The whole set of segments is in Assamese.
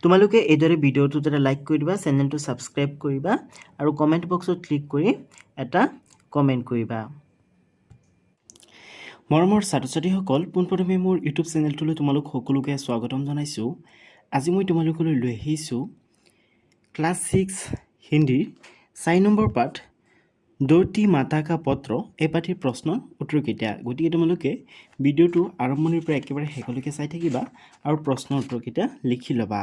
তোমালোকে এইদৰে ভিডিঅ'টোত এটা লাইক কৰি দিবা, চেনেলটো ছাবস্ক্ৰাইব কৰিবা আৰু কমেণ্ট বক্সত ক্লিক কৰি এটা কমেণ্ট কৰিবা। মৰমৰ ছাত্ৰ ছাত্ৰীসকল, পোনপ্ৰথমে মোৰ ইউটিউব চেনেলটোলৈ তোমালোক সকলোকে স্বাগতম জনাইছোঁ। আজি মই তোমালোকলৈ লৈ আহিছোঁ ক্লাছ 6 হিন্দীৰ 4 নম্বৰ পাঠ দৌড়তি মাতা কা পত্ৰ এই পাঠৰ প্ৰশ্নৰ উত্তৰকেইটা। গতিকে তোমালোকে ভিডিঅ'টো আৰম্ভণিৰ পৰা একেবাৰে শেষলৈকে চাই থাকিবা আৰু প্ৰশ্নৰ উত্তৰকেইটা লিখি ল'বা।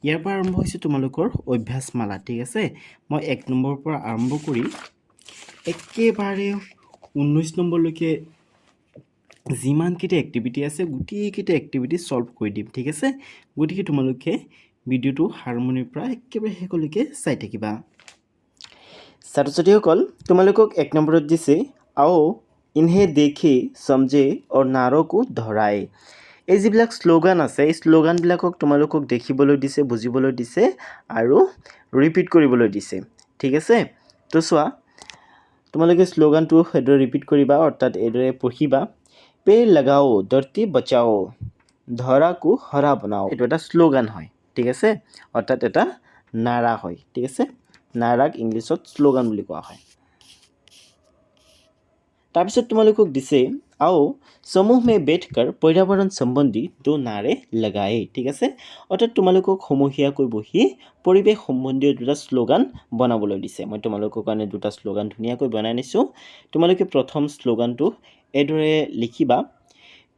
ইয়াৰ পৰা আৰম্ভ হৈছে তোমালোকৰ অভ্যাসমালা, ঠিক আছে। মই 1 নম্বৰৰ পৰা আৰম্ভ কৰি একেবাৰে 19 নম্বৰলৈকে যিমানকেইটা এক্টিভিটি আছে গোটেইকেইটা এক্টিভিটি সলভ কৰি দিম, ঠিক আছে। গতিকে তোমালোকে ভিডিঅ'টো আৰম্ভণিৰ পৰা একেবাৰে শেষলৈকে চাই থাকিবা। ছাত্ৰ ছাত্ৰীসকল, তোমালোকক 1 নম্বৰত দিছে আও ইনহে দেখে সমঝে और नारों को दोहराए। এই যিবিলাক শ্লোগান আছে এই শ্লোগানবিলাকক তোমালোকক দেখিবলৈ দিছে, বুজিবলৈ দিছে আৰু ৰিপিট কৰিবলৈ দিছে, ঠিক আছে। তো চোৱা, তোমালোকে শ্লোগানটো সেইদৰে ৰিপিট কৰিবা, অৰ্থাৎ এইদৰে পঢ়িবা। पेड़ लगाओ धरती बचाओ धरा को हरा बनाओ। এইটো এটা শ্লোগান হয়, ঠিক আছে, অৰ্থাৎ এটা নাৰা হয়, ঠিক আছে। নাৰাক ইংলিছত শ্লোগান বুলি কোৱা হয়। তাৰপিছত তোমালোকক দিছে आओ समूह में बैठकर पर्यावरण संबंधी 2 नारे लगाए, ঠিক আছে। অৰ্থাৎ তোমালোকক সমূহীয়াকৈ বহি পৰিৱেশ সম্বন্ধীয় 2টা শ্লোগান বনাবলৈ দিছে। মই তোমালোকৰ কাৰণে 2টা শ্লোগান ধুনীয়াকৈ বনাই নিছোঁ। তোমালোকে প্ৰথম শ্লোগানটো এইদৰে লিখিবা,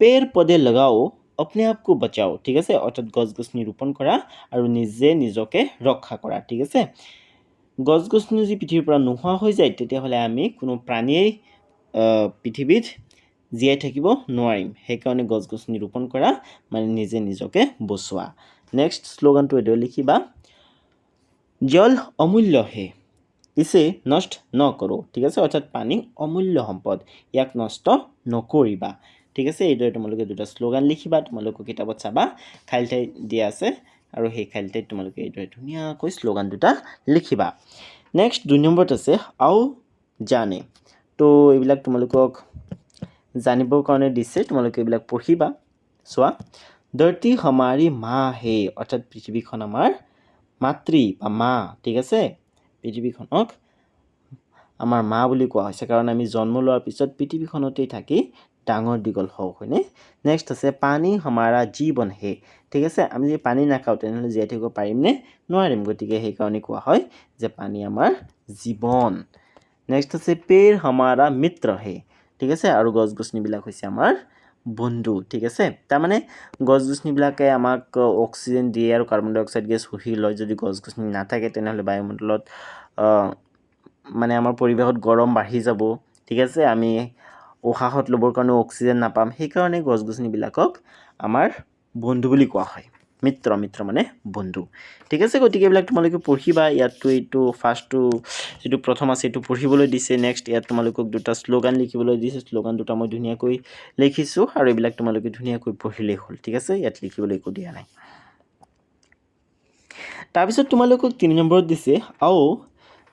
পেৰ পদে লগাও अपने आप को बचाओ, ঠিক আছে। অৰ্থাৎ গছ-গছনি ৰোপণ কৰা আৰু নিজে নিজকে ৰক্ষা কৰা, ঠিক আছে। গছ-গছনি যদি পৃথিৱীৰ পৰা নোহোৱা হৈ যায় তেতিয়াহ'লে আমি কোনো প্ৰাণীয়ে পৃথিৱীত জীয়াই থাকিব নোৱাৰিম। সেইকাৰণে গছ-গছনি ৰোপণ কৰা মানে নিজে নিজকে বচোৱা। নেক্সট শ্লোগানটো এইদৰে লিখিবা, জল অমূল্য হে ইছে নষ্ট নকৰো, ঠিক আছে। অৰ্থাৎ পানী অমূল্য সম্পদ, ইয়াক নষ্ট নকৰিবা, ঠিক আছে। এইদৰে তোমালোকে 2টা শ্লোগান লিখিবা। তোমালোকৰ কিতাপত চাবা খালী ঠাই দিয়া আছে আৰু সেই খালী ঠাইত তোমালোকে এইদৰে ধুনীয়াকৈ শ্লোগান 2টা লিখিবা। নেক্সট 2 নম্বৰত আছে আও জানে। তো এইবিলাক তোমালোকক জানিবৰ কাৰণে দিছে, তোমালোকে এইবিলাক পঢ়িবা। চোৱা, ধৰতি হমাৰি মা হে, অৰ্থাৎ পৃথিৱীখন আমাৰ মাতৃ বা মা, ঠিক আছে। পৃথিৱীখনক আমাৰ মা বুলি কোৱা হৈছে কাৰণ আমি জন্ম লোৱাৰ পিছত পৃথিৱীখনতেই থাকি ডাঙৰ দীঘল হওঁ, হয়নে। নেক্সট আছে পানী হমাৰা জীৱন হে, ঠিক আছে। আমি যদি পানী নাখাওঁ তেনেহ'লে জীয়াই থাকিব পাৰিমনে? নোৱাৰিম। গতিকে সেইকাৰণে কোৱা হয় যে পানী আমাৰ জীৱন। নেক্সট আছে পেৰ হমাৰা মিত্ৰ হে, ঠিক আছে। আৰু গছ-গছনিবিলাক হৈছে আমাৰ বন্ধু, ঠিক আছে। তাৰমানে গছ-গছনিবিলাকে আমাক অক্সিজেন দিয়ে আৰু কাৰ্বন ডাই অক্সাইড গেছ শুহি লয়। যদি গছ-গছনি নাথাকে তেনেহ'লে বায়ুমণ্ডলত মানে আমাৰ পৰিৱেশত গৰম বাঢ়ি যাব, ঠিক আছে। আমি উশাহত ল'বৰ কাৰণে অক্সিজেন নাপাম। সেইকাৰণে গছ-গছনিবিলাকক আমাৰ বন্ধু বুলি কোৱা হয়। মিত্ৰ, মিত্ৰ মানে বন্ধু, ঠিক আছে। গতিকে এইবিলাক তোমালোকে পঢ়িবা। ইয়াততো এইটো ফাৰ্ষ্টটো যিটো প্ৰথম আছে এইটো পঢ়িবলৈ দিছে। নেক্সট ইয়াত তোমালোকক 2টা শ্লোগান লিখিবলৈ দিছে। শ্লোগান 2টা মই ধুনীয়াকৈ লিখিছোঁ আৰু এইবিলাক তোমালোকে ধুনীয়াকৈ পঢ়িলেই হ'ল, ঠিক আছে। ইয়াত লিখিবলৈ একো দিয়া নাই। তাৰপিছত তোমালোকক 3 নম্বৰত দিছে আও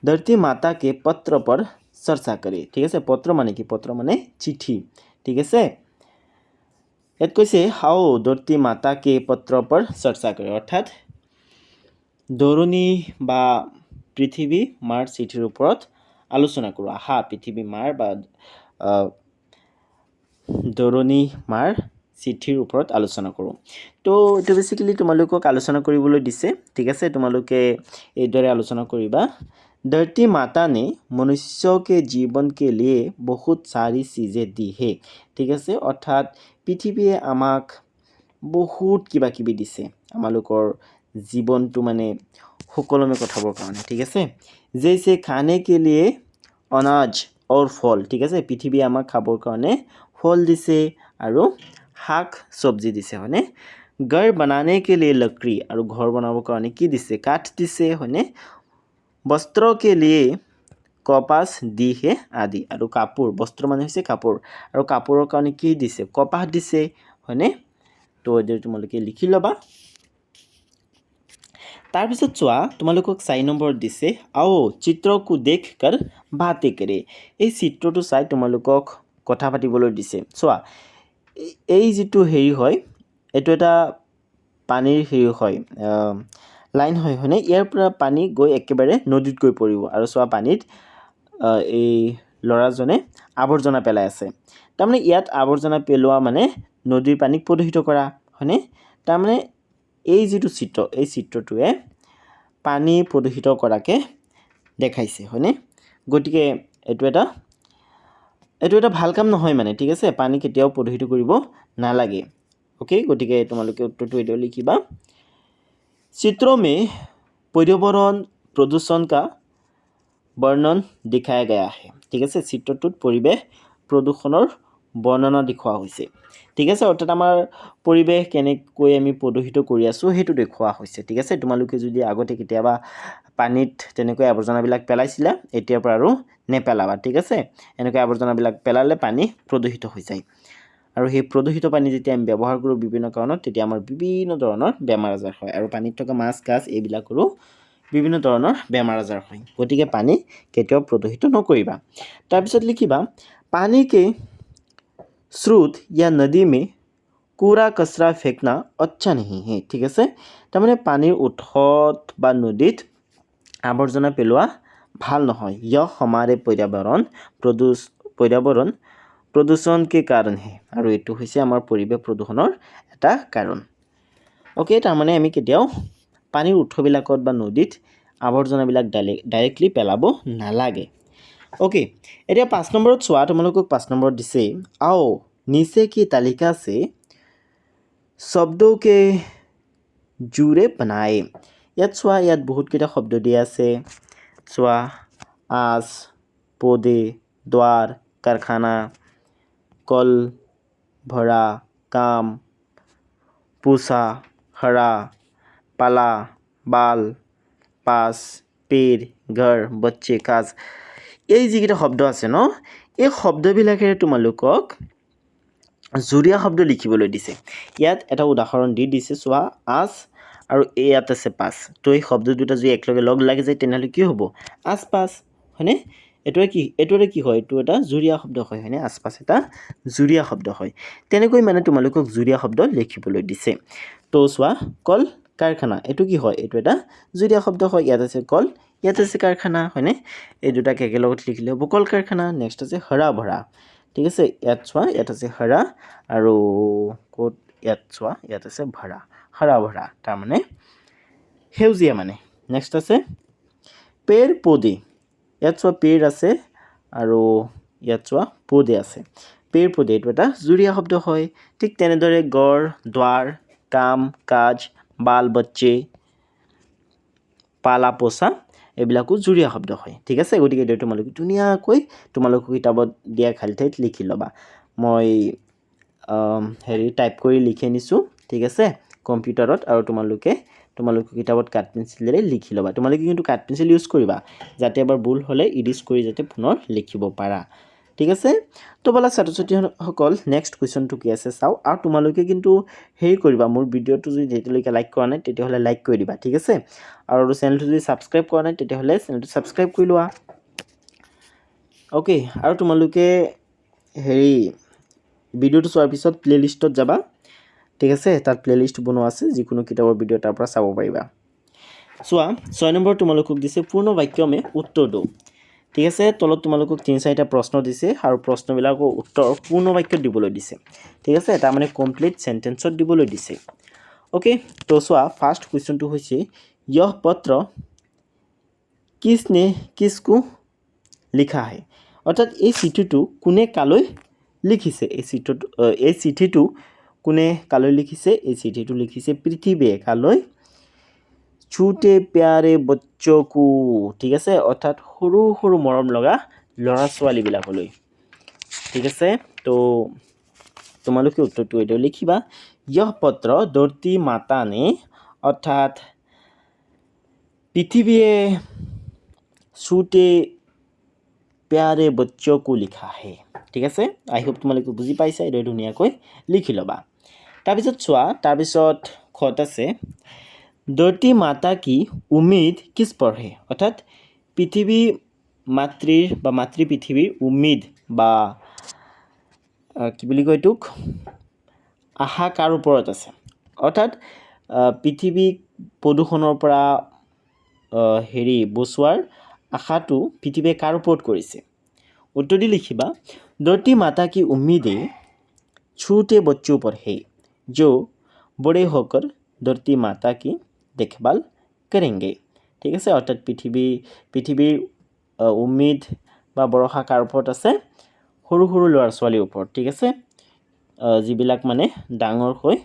ধৰতি মাতা কে পত্ৰ পৰ চৰ্চা কৰে, ঠিক আছে। পত্ৰ মানে কি? পত্ৰ মানে চিঠি, ঠিক আছে। ইয়াত কৈছে আও ধৰতি মাতা কে পত্ৰ পৰ চৰ্চা কৰে, অৰ্থাৎ দৰণি বা পৃথিৱী মাৰ চিঠিৰ ওপৰত আলোচনা কৰোঁ। আহা পৃথিৱী মাৰ বা দৰণি মাৰ চিঠিৰ ওপৰত আলোচনা কৰোঁ। তো এইটো বেচিকেলি তোমালোকক আলোচনা কৰিবলৈ দিছে, ঠিক আছে। তোমালোকে এইদৰে আলোচনা কৰিবা, धरती माता ने मनुष्य के जीवन के लिए बहुत सारी चीजें दी है, ঠিক আছে। অৰ্থাৎ পৃথিৱীয়ে আমাক বহুত কিবা কিবি দিছে আমালোকৰ জীৱনটো মানে সুকলমে কটাবৰ কাৰণে, ঠিক আছে। जैसे खाने के लिए अनाज और फल, ঠিক আছে। পৃথিৱীয়ে আমাক খাবৰ কাৰণে ফল দিছে আৰু শাক চব্জি দিছে, হয়নে। घर बनाने के लिए लकड़ी, আৰু ঘৰ বনাবৰ কাৰণে কি দিছে? কাঠ দিছে, হয়নে। বস্ত্ৰ के लिए কপাস দি হে আদি, আৰু কাপোৰ, বস্ত্ৰ মানে হৈছে কাপোৰ, আৰু কাপোৰৰ কাৰণে কি দিছে? কপাহ দিছে, হয়নে। তো এইদৰে তোমালোকে লিখি ল'বা। তাৰপিছত চোৱা, তোমালোকক 4 নম্বৰত দিছে আও চিত্ৰকো দেখকৰ বাতে কৰে। এই চিত্ৰটো চাই তোমালোকক কথা পাতিবলৈ দিছে। চোৱা, এই যিটো হেৰি হয় এইটো এটা পানীৰ হেৰি হয় লাইন হয় হয়নে ইয়াৰ পৰা পানী গৈ একেবাৰে নদীত গৈ পৰিব আৰু চোৱা পানীত এই ল'ৰাজনে আৱৰ্জনা পেলাই আছে তাৰমানে ইয়াত আৱৰ্জনা পেলোৱা মানে নদীৰ পানীক প্ৰদূষিত কৰা হয়নে তাৰমানে এই যিটো চিত্ৰ এই চিত্ৰটোৱে পানী প্ৰদূষিত কৰাকে দেখাইছে হয়নে গতিকে এইটো এটা ভাল কাম নহয় মানে ঠিক আছে পানী কেতিয়াও প্ৰদূষিত কৰিব নালাগে ओके গতিকে তোমালোকে উত্তৰটো এইটো লিখিবা चित्रों में पर्यावरण प्रदूषण का वर्णन दिखाया गया है ঠিক আছে চিত্ৰটোত পৰিৱেশ প্ৰদূষণৰ বৰ্ণনা দেখুওৱা হৈছে ঠিক আছে অৰ্থাৎ আমাৰ পৰিৱেশ কেনেকৈ আমি প্ৰদূষিত কৰি আছো সেইটো দেখুওৱা হৈছে ঠিক আছে তোমালোকে যদি আগতে কেতিয়াবা পানীত তেনেকৈ আৱৰ্জনাবিলাক পেলাইছিলা এতিয়াৰ পৰা আৰু নেপেলাবা ঠিক আছে এনেকৈ আৱৰ্জনাবিলাক পেলালে পানী প্ৰদূষিত হৈ যায় আৰু সেই প্ৰদূষিত পানী যেতিয়া আমি ব্যৱহাৰ কৰোঁ বিভিন্ন কাৰণত তেতিয়া আমাৰ বিভিন্ন ধৰণৰ বেমাৰ আজাৰ হয় আৰু পানীত থকা মাছ কাছ এইবিলাকৰো বিভিন্ন ধৰণৰ বেমাৰ আজাৰ হয় গতিকে পানী কেতিয়াও প্ৰদূষিত নকৰিবা তাৰপিছত লিখিবা पानी के स्रोत या नदी में कूड़ा कचरा फेंकना अच्छा नहीं है ঠিক আছে তাৰমানে পানীৰ উৎসত বা নদীত আৱৰ্জনা পেলোৱা ভাল নহয় यह हमारे पर्यावरण प्रदूषण के कारण है আৰু এইটো হৈছে আমাৰ পৰিৱেশ প্ৰদূষণৰ এটা কাৰণ ওকে তাৰমানে আমি কেতিয়াও পানীৰ উৎসবিলাকত বা নদীত আৱৰ্জনাবিলাক ডাইৰেক্টলি পেলাব নালাগে ओके এতিয়া 5 নম্বৰত চোৱা তোমালোকক 5 নম্বৰত দিছে आओ नीचे की तालिका से शब्दों के जुड़े बनाए ইয়াত চোৱা ইয়াত বহুত কেইটা শব্দ দিয়া আছে চোৱা आस पौधे द्वार कारखाना कल भरा काम पूसा हरा पाला बाल पास पेड़ घर बच्चे काज এই যিকেইটা শব্দ আছে ন এই শব্দবিলাকেৰে তোমালোকক জুৰীয়া শব্দ লিখিবলৈ দিছে ইয়াত এটা উদাহৰণ দিছে চোৱা আস আৰু ইয়াত আছে পাস তো এই শব্দ দুটা যদি একলগে লগ লাগি যায় তেনেহ'লে কি হ'ব আস পাস হয়নে এইটোৰে কি হয় এইটো এটা জুৰীয়া শব্দ হয় হয়নে আস পাস এটা জুৰীয়া শব্দ হয় তেনেকৈ মানে তোমালোকক জুৰীয়া শব্দ লিখিবলৈ দিছে তো চোৱা কল কাৰখানা এইটো কি হয় এইটো এটা জুৰীয়া শব্দ হয় ইয়াত আছে কল ইয়াত আছে কাৰখানা হয়নে এই দুটাকে একেলগত লিখিলে হ'ব কল কাৰখানা নেক্সট আছে হৰা ভৰা ঠিক আছে ইয়াত চোৱা ইয়াত আছে হৰা আৰু কোট ইয়াত চোৱা ইয়াত আছে ভৰা হৰা ভৰা তাৰমানে সেউজীয়া মানে নেক্সট আছে পেৰ পৌধে ইয়াত চোৱা পেৰ আছে আৰু ইয়াত চোৱা পৌধে আছে পেৰ পৌধে এইটো এটা জুৰীয়া শব্দ হয় ঠিক তেনেদৰে গড় দ্বাৰ কাম কাজ বাল বচ্চে পালা পোষা এইবিলাকো জুৰীয়া শব্দ হয় ঠিক আছে গতিকে এইটো তোমালোকে ধুনীয়াকৈ তোমালোকৰ কিতাপত দিয়া খালী ঠাইত লিখি ল'বা মই টাইপ কৰি লিখি আনিছোঁ ঠিক আছে কম্পিউটাৰত আৰু তোমালোকৰ কিতাপত কাঠ পেঞ্চিলেৰে লিখি ল'বা তোমালোকে কিন্তু কাঠ পেঞ্চিল ইউজ কৰিবা যাতে এবাৰ ভুল হ'লে ইডিট কৰি যাতে পুনৰ লিখিব পাৰা ঠিক আছে তো বলা ছাত্ৰ ছাত্ৰীসকল নেক্সট কুৱেশ্যনটো কি আছে চাওঁ আৰু তোমালোকে কিন্তু হেৰি কৰিবা মোৰ ভিডিঅ'টো যদি এতিয়ালৈকে লাইক কৰা নাই তেতিয়াহ'লে লাইক কৰি দিবা ঠিক আছে আৰু চেনেলটো যদি ছাবস্ক্ৰাইব কৰা নাই তেতিয়াহ'লে চেনেলটো ছাবস্ক্ৰাইব কৰি লোৱা অ'কে আৰু তোমালোকে ভিডিঅ'টো চোৱাৰ পিছত প্লেলিষ্টত যাবা ঠিক আছে তাত প্লেলিষ্ট বনোৱা আছে যিকোনো কিতাপৰ ভিডিঅ' তাৰ পৰা চাব পাৰিবা চোৱা 6 নম্বৰ তোমালোকক দিছে পূৰ্ণ বাক্যমে উত্তৰ দিওঁ ঠিক আছে তলত তোমালোকক 3-4টা প্ৰশ্ন দিছে আৰু প্ৰশ্নবিলাকৰ উত্তৰ পূৰ্ণ বাক্যত দিবলৈ দিছে ঠিক আছে তাৰ মানে কমপ্লিট সেন্টেন্সত দিবলৈ দিছে ओके तो चोआ फार्स्ट क्वेश्चन तो होइसे यह पत्र किसने किसको लिखा है अर्थात এই চিঠিটো কোনে কালৈ লিখিছে এই চিঠিটো কোনে কালৈ লিখিছে এই চিঠিটো লিখিছে পৃথিৱীয়ে কালৈ छोटे प्यारे बच्चों को ঠিক আছে অৰ্থাৎ সৰু সৰু মৰম লগা লৰা ছোৱালী বিলাকলৈ ঠিক আছে তো তোমালোকে উত্তৰটো এইটো লিখিবা यह पत्र धरती माता ने अर्थात पृथ्वी छोटे प्यारे बच्चों को लिखा है ठीक है आई होप तुम्हारे बुझी पाइसा ये धुनियाকৈ लिखि लबा তাৰপিছত চোৱা তাৰপিছত খত আছে धरती माता की उम्मीद किस पर है अर्थात पृथ्वी मातृर बा मातृ पृथ्वीर उम्मीद बा কি বুলি কয় তোক আশা কাৰ ওপৰত আছে অৰ্থাৎ পৃথিৱীক প্ৰদূষণৰ পৰা বচোৱাৰ আশাটো পৃথিৱীয়ে কাৰ ওপৰত কৰিছে उत्तर दी लिखिबा धरती माता की उम्मीदें छोटे बच्चों पर है जो बड़े होकर धरती माता की देखभाल करेंगे ठीक আছে অৰ্থাৎ পৃথিৱীৰ উম্মিদ বা ভৰসা কাৰ ওপৰত আছে সৰু সৰু ল'ৰা ছোৱালীৰ ওপৰত ঠিক আছে যিবিলাক মানে ডাঙৰ হৈ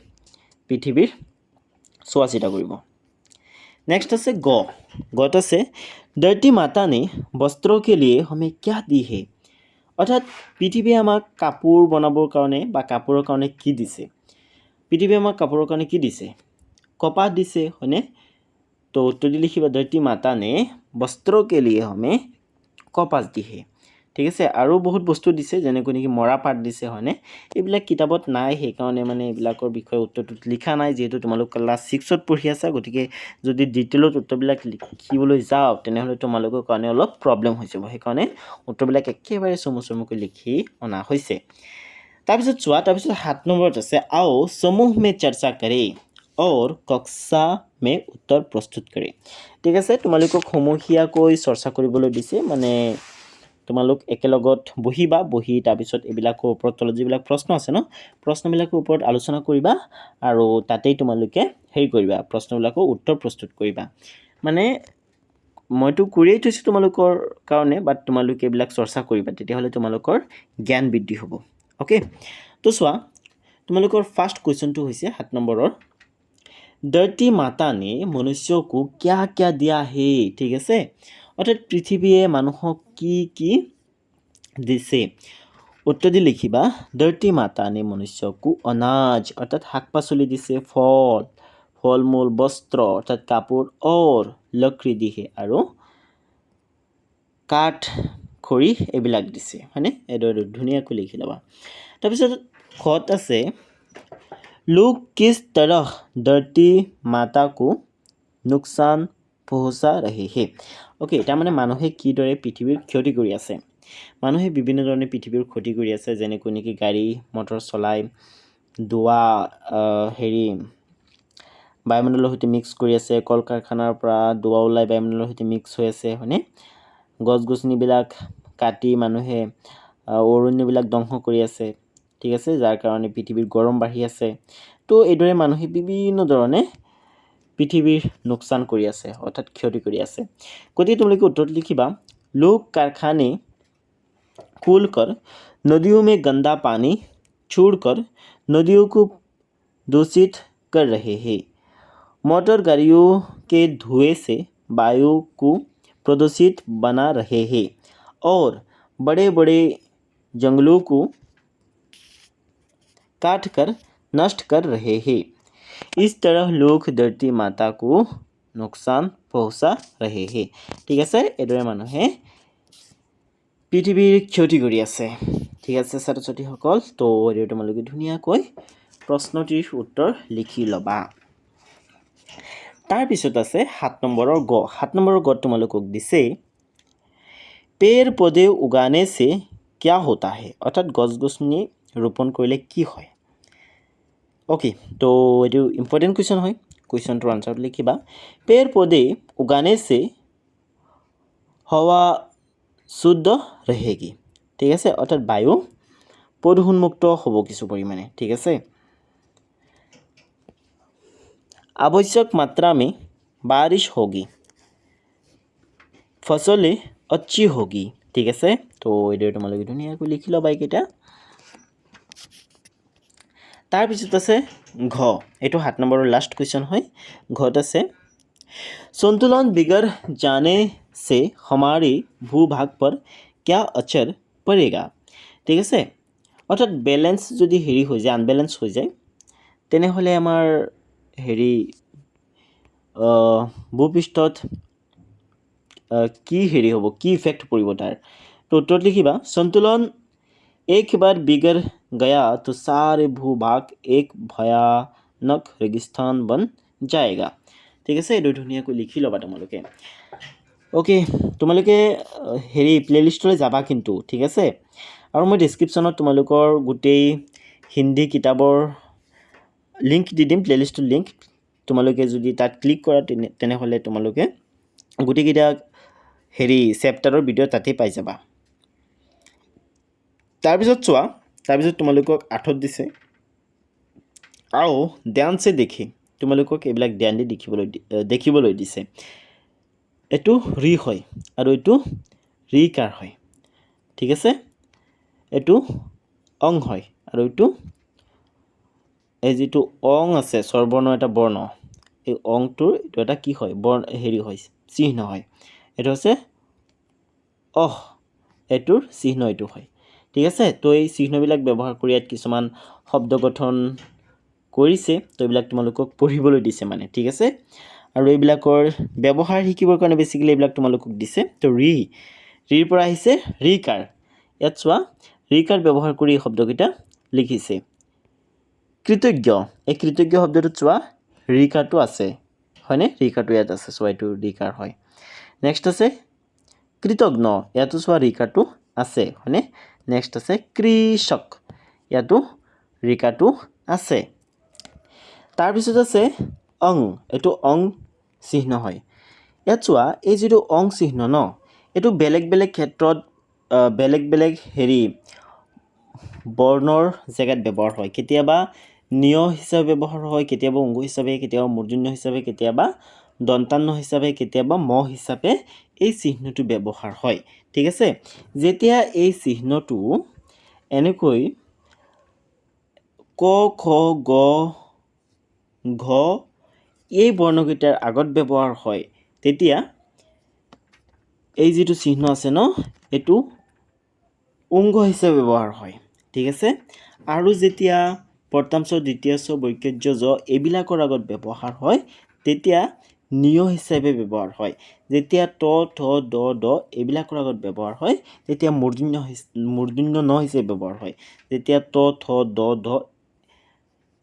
পৃথিৱীৰ চোৱা চিতা কৰিব नेक्स्ट আছে गत আছে धरती माता ने वस्त्रों के लिए हमें क्या दी है অৰ্থাৎ পৃথিৱীয়ে আমাক কাপোৰ বনাবৰ কাৰণে বা কাপোৰৰ কাৰণে কি দিছে পৃথিৱীয়ে আমাক কাপোৰৰ কাৰণে কি দিছে কপাহ দিছে হয়নে তো উত্তৰ দি লিখিবা धरती माता ने वस्त्रों के लिए हमें কপাহ दी है ঠিক আছে আৰু বহুত বস্তু দিছে যেনেকৈ নেকি মৰা পাট দিছে হয়নে এইবিলাক কিতাপত নাই সেইকাৰণে মানে এইবিলাকৰ বিষয়ে উত্তৰটো লিখা নাই যিহেতু তোমালোক ক্লাছ 6ত পঢ়ি আছা গতিকে যদি ডিটেইলত উত্তৰবিলাক লিখিবলৈ যাওঁ তেনেহ'লে তোমালোকৰ কাৰণে অলপ প্ৰব্লেম হৈ যাব সেইকাৰণে উত্তৰবিলাক একেবাৰে চমুকৈ লিখি অনা হৈছে তাৰপিছত 7 নম্বৰত আছে आओ समूह में चर्चा करें और कक्षा में उत्तर प्रस्तुत करें ঠিক আছে তোমালোকক সমূহীয়াকৈ চৰ্চা কৰিবলৈ দিছে মানে তোমালোক একেলগত বহিবা বহি তাৰপিছত এইবিলাকৰ ওপৰত তলত যিবিলাক প্ৰশ্ন আছে ন প্ৰশ্নবিলাকৰ ওপৰত আলোচনা কৰিবা আৰু তাতেই তোমালোকে কৰিবা প্ৰশ্নবিলাকৰ উত্তৰ প্ৰস্তুত কৰিবা মানে মইতো কৰিয়েই থৈছোঁ তোমালোকৰ কাৰণে বাট তোমালোকে এইবিলাক চৰ্চা কৰিবা তেতিয়াহ'লে তোমালোকৰ জ্ঞান বৃদ্ধি হ'ব ওকে তো চোৱা তোমালোকৰ ফাৰ্ষ্ট কুৱেশ্যনটো হৈছে 7 নম্বৰৰ धरती माता ने मनुष्य को क्या क्या दिया है ঠিক আছে অৰ্থাৎ পৃথিৱীয়ে মানুহক কি দিছে উত্তৰ দি লিখিবা धरती माता ने मनुष्य को अनाज অৰ্থাৎ শাক পাচলি দিছে ফল মূল বস্ত্ৰ অৰ্থাৎ কাপোৰ और লকড়ি দিছে আৰু কাঠ খৰি এইবিলাক দিছে হয়নে এইদৰে ধুনীয়াকৈ লিখি ল'বা তাৰপিছত খত আছে लोग किस तरह धरती माता को नुकसान पहुँचा रहे हैं ओके তাৰমানে মানুহে কিদৰে পৃথিৱীৰ ক্ষতি কৰি আছে মানুহে বিভিন্ন ধৰণে পৃথিৱীৰ ক্ষতি কৰি আছে যেনেকৈ নেকি গাড়ী মটৰ চলাই ধোঁৱা বায়ুমণ্ডলৰ সৈতে মিক্স কৰি আছে কল কাৰখানাৰ পৰা ধোঁৱা ওলাই বায়ুমণ্ডলৰ সৈতে মিক্স হৈ আছে হয়নে গছ গছনিবিলাক কাটি মানুহে অৰণ্যবিলাক ধ্বংস কৰি আছে ঠিক আছে যাৰ কাৰণে পৃথিৱীৰ গৰম বাঢ়ি আছে তো এইদৰে মানুহে বিভিন্ন ধৰণে পৃথিৱীৰ नुकसान কৰি আছে অৰ্থাৎ ক্ষতি কৰি আছে গতিকে তোমালোকে উত্তৰ লিখিবা लोग कारखाने खोलकर नदियों में गंदा पानी छोड़कर नदियों को दूषित कर रहे हैं मोटर गाड़ियों के धुएं से वायु को प्रदूषित बना रहे हैं और बड़े जंगलों को काट कर नष्ट कर रहे हैं इस तरह लोग धरती माता को नुकसान पहुँचा रहे हैं ঠিক আছে এদৰে মানুহে পৃথিৱীৰ ক্ষতি কৰি আছে ঠিক আছে ছাত্ৰ ছাত্ৰীসকল তো এদৰে তোমালোকে ধুনীয়াকৈ প্ৰশ্নটিৰ উত্তৰ লিখি ল'বা তাৰপিছত আছে 7 নম্বৰৰ গ তোমালোকক দিছে पेड़ पौधे उगाने से क्या होता है অৰ্থাৎ গছ গছনি ৰোপণ কৰিলে কি হয় ओके तो ये इम्पोर्टेंट क्वेश्चन है क्वेश्चन तो आंसर लिखिबा पेड़ पौधे उगाने से हवा शुद्ध रहेगी ठीक है अर्थात वायु प्रदूषण मुक्त हब किछु परिमाणे ठीक है आवश्यक मात्रा में बारिश होगी फसलें अच्छी होगी ठीक है तो ये तुम्हारे धुनियाকৈ लिखि लबा এইকেইটা তাৰপিছত আছে ঘ এইটো 7 নম্বৰৰ লাষ্ট क्वेश्चन হয় ঘত আছে संतुलन बिगड़ जाने से हमारे भूभाग पर क्या असर पड़ेगा ঠিক আছে অর্থাৎ ব্যালেন্স যদি হৈ যায় আনব্যালেন্স হৈ যায় তেনেহলে আমাৰ ভূপৃষ্ঠত কি হ'ব কি ইফেক্ট পৰিব তাৰ তো উত্তৰত লিখিবা संतुलन एक बार बिगड़ गया तो सारे भूभाग एक भयानक रेगिस्तान बन जाएगा ঠিক আছে এইটো ধুনীয়াকৈ লিখি ল'বা তোমালোকে ওকে তোমালোকে প্লেলিষ্টলৈ যাবা কিন্তু ঠিক আছে আৰু মই ডেসক্ৰিপচনত তোমালোকৰ গোটেই হিন্দী কিতাপৰ লিংক দি দিম প্লেলিষ্টৰ লিংক তোমালোকে যদি তাত ক্লিক কৰা তেনেহ'লে তোমালোকে গোটেইকেইটা চেপ্টাৰৰ ভিডিঅ' তাতেই পাই যাবা তাৰপিছত চোৱা তাৰপিছত তোমালোকক 8ত দিছে আৰু ধ্যানছে দেখি তোমালোকক এইবিলাক ধ্যান দি দেখিবলৈ দিছে এইটো ৰি হয় আৰু এইটো ৰিকাৰ হয় ঠিক আছে এইটো অং হয় আৰু এইটো এই যিটো অং আছে স্বৰবৰ্ণ এটা বৰ্ণ এই অংটোৰ এইটো এটা কি হয় হয় চিহ্ন হয় এইটো হৈছে অহ এইটোৰ চিহ্ন এইটো হয় ঠিক আছে তো এই চিহ্নবিলাক ব্যৱহাৰ কৰি ইয়াত কিছুমান শব্দ গঠন কৰিছে তো এইবিলাক তোমালোকক পঢ়িবলৈ দিছে মানে ঠিক আছে আৰু এইবিলাকৰ ব্যৱহাৰ শিকিবৰ কাৰণে বেছিকলি এইবিলাক তোমালোকক দিছে তো ৰিৰ পৰা আহিছে ৰিকাৰ ইয়াত চোৱা ৰিকাৰ ব্যৱহাৰ কৰি এই শব্দকেইটা লিখিছে কৃতজ্ঞ এই কৃতজ্ঞ শব্দটোত চোৱা ৰিকাৰটো আছে হয়নে ৰিকাৰটো ইয়াত আছে চোৱা এইটো ৰিকাৰ হয় নেক্সট আছে কৃতজ্ঞ ইয়াতো চোৱা ৰিকাৰটো আছে হয়নে নেক্সট আছে কৃষক ইয়াতো ৰিকাৰটো আছে তাৰপিছত আছে অং এইটো অং চিহ্ন হয় ইয়াত চোৱা এই যিটো অং চিহ্ন ন এইটো বেলেগ বেলেগ ক্ষেত্ৰত বেলেগ বেলেগ বৰ্ণৰ জেগাত ব্যৱহাৰ হয় কেতিয়াবা নিয় হিচাপে ব্যৱহাৰ হয় কেতিয়াবা অংগ হিচাপে কেতিয়াবা মূৰ্ধন্য হিচাপে কেতিয়াবা দন্তান্ন হিচাপে কেতিয়াবা ম হিচাপে এই চিহ্নটো ব্যৱহাৰ হয় ঠিক আছে যেতিয়া এই চিহ্নটো এনেকৈ ক খ গ ঘ এই বৰ্ণকেইটাৰ আগত ব্যৱহাৰ হয় তেতিয়া এই যিটো চিহ্ন আছে ন এইটো অংগ হিচাপে ব্যৱহাৰ হয় ঠিক আছে আৰু যেতিয়া প্ৰথমছ দ্বিতীয়ছ বৈকৰ্য জ এইবিলাকৰ আগত ব্যৱহাৰ হয় তেতিয়া নিয় হিচাপে ব্যৱহাৰ হয় যেতিয়া ত থ দ দ এইবিলাকৰ আগত ব্যৱহাৰ হয় তেতিয়া মূৰ্ধন্য ন হিচাপে ব্যৱহাৰ হয় যেতিয়া ত থ দ ধ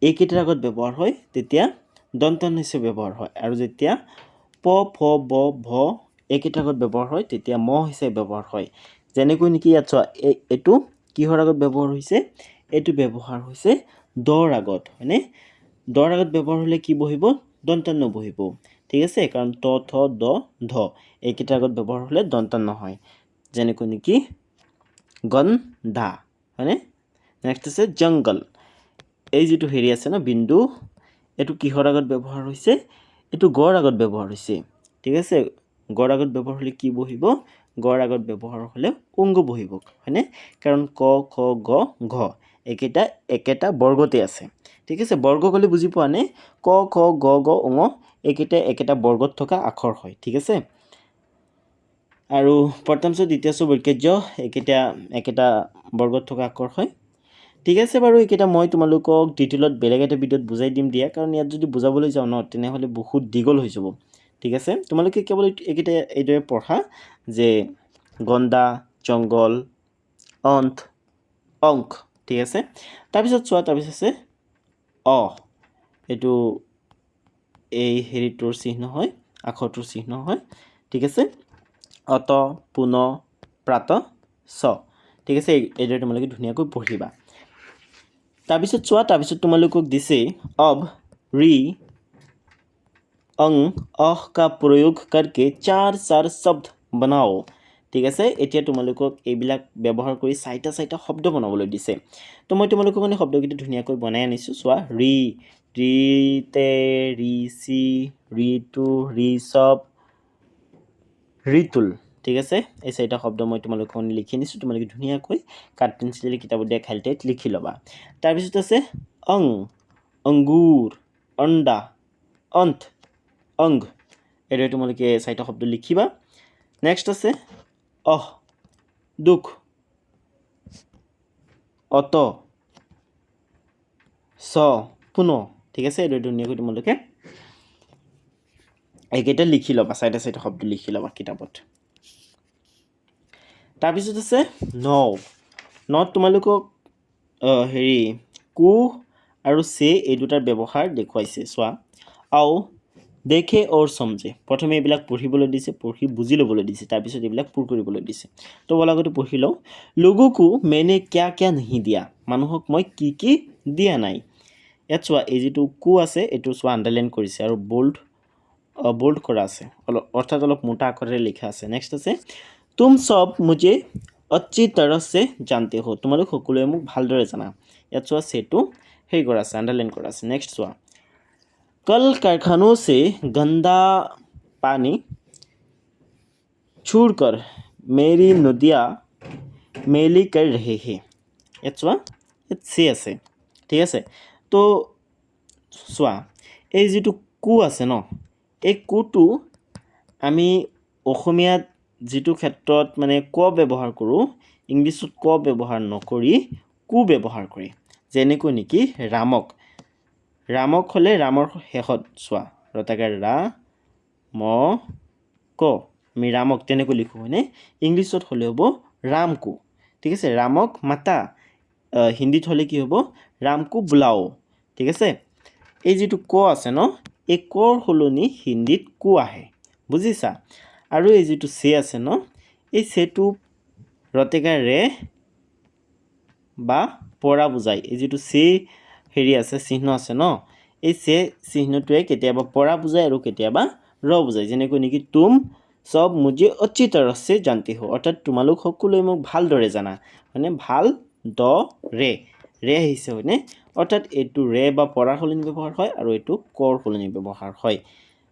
এইকেইটাৰ আগত ব্যৱহাৰ হয় তেতিয়া দন্তান্ন হিচাপে ব্যৱহাৰ হয় আৰু যেতিয়া প ফ ব ভ এইকেইটাৰ আগত ব্যৱহাৰ হয় তেতিয়া ম হিচাপে ব্যৱহাৰ হয় যেনেকৈ নেকি ইয়াত চোৱা এইটো কিহৰ আগত ব্যৱহাৰ হৈছে এইটো ব্যৱহাৰ হৈছে দৰ আগত হয়নে দৰ আগত ব্যৱহাৰ হ'লে কি বহিব দন্তান্ন বহিব ঠিক আছে কাৰণ ত থ দ ধ এইকেইটাৰ আগত ব্যৱহাৰ হ'লে দন্তান্ন হয় যেনেকৈ নেকি গন্ধা হয়নে নেক্সট আছে জংগল এই যিটো আছে ন বিন্দু এইটো কিহৰ আগত ব্যৱহাৰ হৈছে এইটো গড় আগত ব্যৱহাৰ হৈছে ঠিক আছে গড় আগত ব্যৱহাৰ হ'লে কি বহিব গড় আগত ব্যৱহাৰ হ'লে অংগ বহিব হয়নে কাৰণ ক খ গ ঘ এইকেইটা একেটা বৰ্গতে আছে ঠিক আছে বৰ্গ ক'লে বুজি পোৱা নে ক খ গ ঘ অঙ এইকেইটা একেটা বৰ্গত থকা আখৰ হয় ঠিক আছে আৰু প্ৰথমছ দ্বিতীয়ছ বৈকৰ্য এইকেইটা একেটা বৰ্গত থকা আখৰ হয় ঠিক আছে বাৰু এইকেইটা মই তোমালোকক ডিটেইলত বেলেগ এটা ভিডিঅ'ত বুজাই দিম দিয়া কাৰণ ইয়াত যদি বুজাবলৈ যাওঁ ন তেনেহ'লে বহুত দীঘল হৈ যাব ঠিক আছে তোমালোকে কেৱল এইকেইটা এইদৰে পঢ়া যে গণ্ডা জংগল অন্থ অংক ঠিক আছে তাৰপিছত চোৱা তাৰপিছত আছে এইটো এই হেৰিটোৰ চিহ্ন হয় আখৰটোৰ চিহ্ন হয় ঠিক আছে অত পুন প্ৰাত ছ ঠিক আছে এইদৰে তোমালোকে ধুনীয়াকৈ পঢ়িবা তাৰপিছত চোৱা তাৰপিছত তোমালোকক দিছে अब री অং অহ का प्रयोग करके 4 শব্দ बनाओ ঠিক আছে এতিয়া তোমালোকক এইবিলাক ব্যৱহাৰ কৰি চাৰিটা শব্দ বনাবলৈ দিছে তো মই তোমালোকৰ কাৰণে শব্দকেইটা ধুনীয়াকৈ বনাই আনিছোঁ চোৱা ৰিতে ঋষি ঋতু ঋষভ ঋতুল ঠিক আছে এই চাৰিটা শব্দ মই তোমালোকৰ কাৰণে লিখি আনিছোঁ তোমালোকে ধুনীয়াকৈ কাঠ পেঞ্চিলেৰে কিতাপত দিয়া খালীঠাইত লিখি ল'বা তাৰপিছত আছে অং অংগুৰ অণ্ডা অন্থ অংগ এইদৰে তোমালোকে চাৰিটা শব্দ লিখিবা নেক্সট আছে দুখ অত ছ পুন ঠিক আছে এইদৰে ধুনীয়াকৈ তোমালোকে এইকেইটা লিখি ল'বা চাৰিটা শব্দ লিখি ল'বা কিতাপত তাৰপিছত আছে নত তোমালোকক কু আৰু চে এই দুটাৰ ব্যৱহাৰ দেখুৱাইছে চোৱা আও দেখে और समझे প্ৰথমে এইবিলাক পঢ়িবলৈ দিছে পঢ়ি বুজি ল'বলৈ দিছে তাৰপিছত এইবিলাক পুৰ কৰিবলৈ দিছে তো বলাগতে পঢ়ি লওঁ লোগোকো मैंने क्या क्या नहीं दिया মানুহক মই কি কি দিয়া নাই ইয়াত চোৱা এই যিটো কু আছে এইটো চোৱা আণ্ডাৰলাইন কৰিছে আৰু বোল্ড কৰা আছে অৰ্থাৎ অলপ মোটা আখৰেৰে লিখা আছে নেক্সট আছে তুম সব মুঝে अच्छी तरह से जानते हो তোমালোক সকলোৱে মোক ভালদৰে জানা ইয়াত চোৱা সেটো হেৰি কৰা আছে আণ্ডাৰলাইন কৰা আছে নেক্সট চোৱা कल कारखानों से गंदा पानी छोड़कर मेरी नदियाँ मेली कर रहे हैं ইয়াত চোৱা ইয়াত চে আছে ঠিক আছে তো চোৱা এই যিটো কু আছে ন এই কুটো আমি অসমীয়াত যিটো ক্ষেত্ৰত মানে ক ব্যৱহাৰ কৰোঁ ইংলিছত ক ব্যৱহাৰ নকৰি কু ব্যৱহাৰ কৰি যেনেকৈ নেকি ৰামক হ'লে ৰামৰ শেষত চোৱা ৰতাকাৰ ৰা ম ক আমি ৰামক তেনেকৈ লিখোঁ হয়নে ইংলিছত হ'লে হ'ব ৰামকো ঠিক আছে ৰামক মাতা হিন্দীত হ'লে কি হ'ব ৰামকো বুলাও ঠিক আছে এই যিটো ক আছে ন এই কৰ সলনি হিন্দীত কু আহে বুজিছা আৰু এই যিটো চে আছে ন এই চেটো ৰতেকাৰ ৰে বা পৰা বুজায় এই যিটো চে হেৰি আছে চিহ্ন আছে ন এই চে চিহ্নটোৱে কেতিয়াবা পৰা বুজায় আৰু কেতিয়াবা ৰ বুজায় যেনেকৈ নেকি তুম সব মুঝে अच्छी तरह से जानते हो অৰ্থাৎ তোমালোক সকলোৱে মোক ভালদৰে জানা মানে ভাল দ ৰে আহিছে হয়নে অৰ্থাৎ এইটো ৰে বা পৰাৰ সলনি ব্যৱহাৰ হয় আৰু এইটো কৰ সলনি ব্যৱহাৰ হয়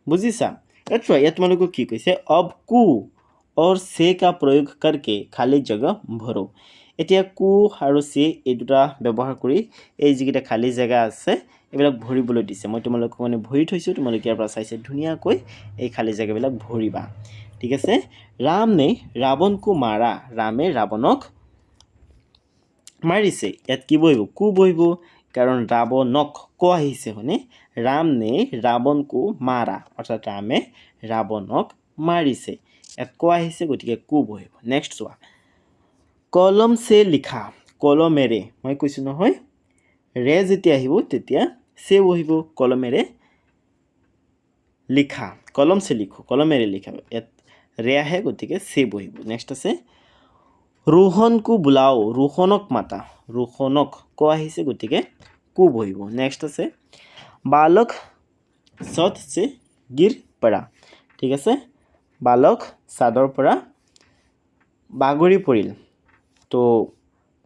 বুজিছা ইয়াত তোমালোকক কি কৈছে अब कु और से का प्रयोग करके खाली जगह भरो এতিয়া কু আৰু চে এই দুটা ব্যৱহাৰ কৰি এই যিকেইটা খালী জেগা আছে এইবিলাক ভৰিবলৈ দিছে মই তোমালোকক মানে ভৰি থৈছোঁ তোমালোকে ইয়াৰ পৰা চাইছে ধুনীয়াকৈ এই খালী জেগাবিলাক ভৰিবা ঠিক আছে ৰাম নে ৰাৱণকো মাৰা ৰামে ৰাৱণক মাৰিছে ইয়াত কি বহিব কু বহিব কাৰণ ৰাৱণক ক আহিছে হয়নে ৰাম নে ৰাৱণকো মাৰা অৰ্থাৎ ৰামে ৰাৱণক মাৰিছে ইয়াত ক আহিছে গতিকে কু বহিব নেক্সট চোৱা কলম চে লিখা কলমেৰে মই কৈছোঁ নহয় ৰে যেতিয়া আহিব তেতিয়া চে বহিব কলমেৰে লিখা কলম চে লিখো কলমেৰে লিখা ইয়াত ৰে আহে গতিকে চে বহিব নেক্সট আছে ৰোহনকো বোলাও ৰোহনক মাতা ৰোহনক ক আহিছে গতিকে কু বহিব নেক্সট আছে বালক ছট চে গিৰ পৰা ঠিক আছে বালক চাদৰ পৰা বাগৰি পৰিল তো